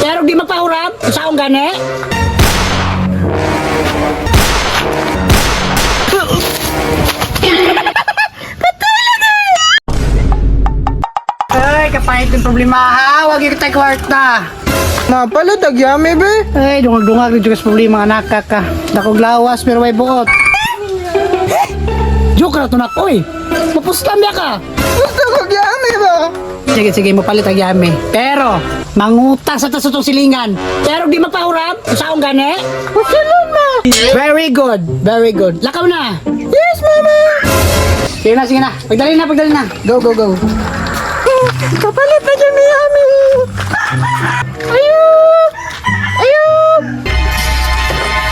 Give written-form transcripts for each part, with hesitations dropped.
Pero di magpahuram, sa akong gani. Ay, kapahit yung problema ha. Huwag yung tayo kwarta. Napala, tagyami be. Ay, dungag-dungag rin yung problema nga nakaka. Dakog lawas pero may buot. Joke na ito na ko eh. Mapustam ya ka. Gusto ko gyami ba? Sige, sige, mapalit ang yami. Pero, mangutang sa tasutong silingan. Pero di magpahuram, sa akong gani. Masalon ma. Very good, very good. Lakaw na. Yes, mama. Sige na, sige na. Pagdali na, pagdali na. Go, go, go. Kapalit na dyan ni Yami. Ayun. Ayun.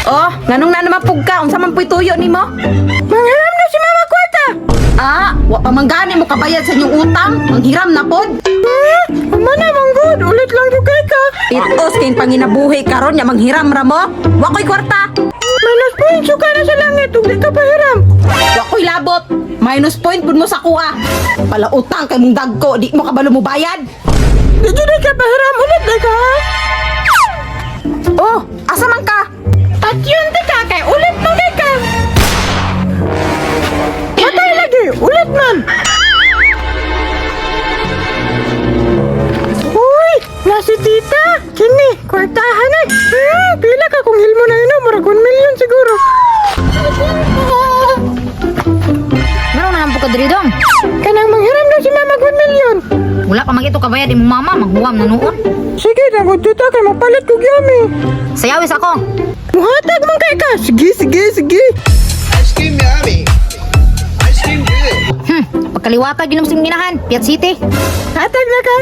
Oh, nganong na naman pugka, unsa man puy tuyo nimo? Manghiram na si mama kwarta. Ah, wa pa manggani mo kabayad sa inyong utang, manghiram na pod. Ama na, manggod. Ulit lang rugay ka. Itos kayong panginabuhi karon nya manghiram ra mo. Wa ko'y kwarta. Minus point, suka na sa langit. Huwag di ka pahiram. Wa ko'y labot. Minus point pud mo sa kuha. Pala utang kay mong dagko, di mo kabalo mo bayad. Di di ka pahiram. Ulit na ka ha. Oh, asa man ka? At yun di ka kay ulit mo di ka. Patay lagi. Ulit man. Uy, na si tita. Kini, kwartahan eh. Pila ka kung hilmo na ino. Mura 1 million siguro. Meron na po ka diri dong. Kanang manghiram na si mama 1 million. Wala pa magito kabayad imong mama, manghuwam na noon. Sige, nagod tita kay mapalit ko gyami. Sayawis ako. Muhatag man kay ka. Sige, sige, sige. Ice cream yummy. Ice cream good. Pagkaliwata ginom sing minahan, Piat City. Hatag na ka.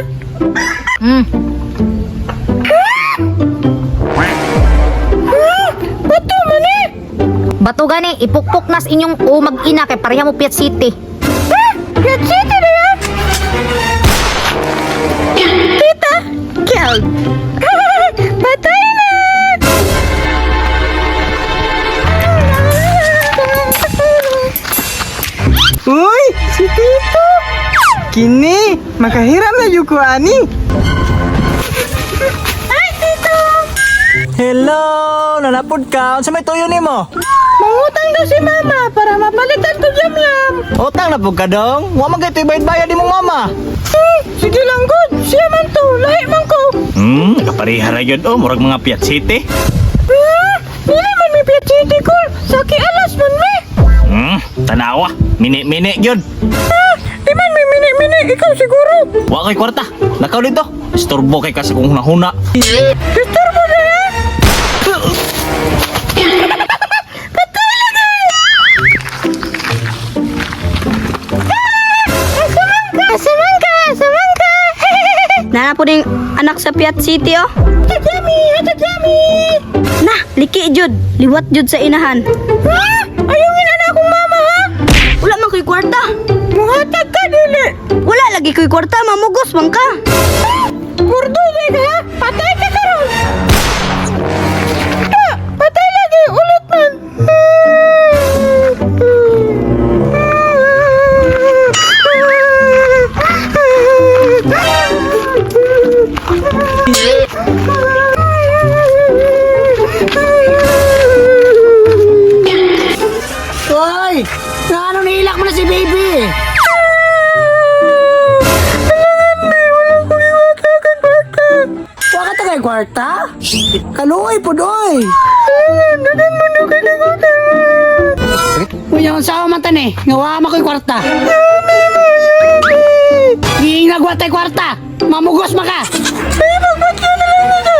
Bato man eh. Bato gani, ipukpok nas inyong mag-ina kay pareha mo Piat City. Get city na yan. Tita, killed. Patay na. Uy, si Tito. Kini, makahiram na yung ko ani. Hi, Tito. Hello! Nanapod ka? Unsa may tuyo nimo? Mangutang daw si Mama para mapalitan ko yam-yam. Utang na pud ka dong. Wa man kay bayad-bayad imong mama. Sige lang, good. Siya man to. Lahi man ko. Nakapareha ra gyud oh, murag mga Piat City. Dili man may Piat City ko. Saki alas man may. Tanawa. Mini-mini gyud. Di man may mini-mini. Ikaw siguro. Wa kay kwarta. Lakaw dito. Istorbo kay kasi kung hunahuna. Disturbo na yan. Nana po ding anak sa Piat City oh. Hatajami, hatajami. Nah, liki jud, liwat jud sa inahan. Ayungin na akong mama ha. Wala man ko'y kwarta. Muhatag ka dili. Wala lagi ko'y kwarta, mamugos man ka. Murdo na ka ha. Patay ka karon. Patay lagi. Ulit man. Hoy! Ano nilak mo na si baby? Wala ka kay kwarta? Kaluoy po doy! Uy, yung sawa man tan eh. Ngawa ma ko'y kwarta. Giingagwa tay kwarta. Mamugos maka. Ay, magbat ka na lang na.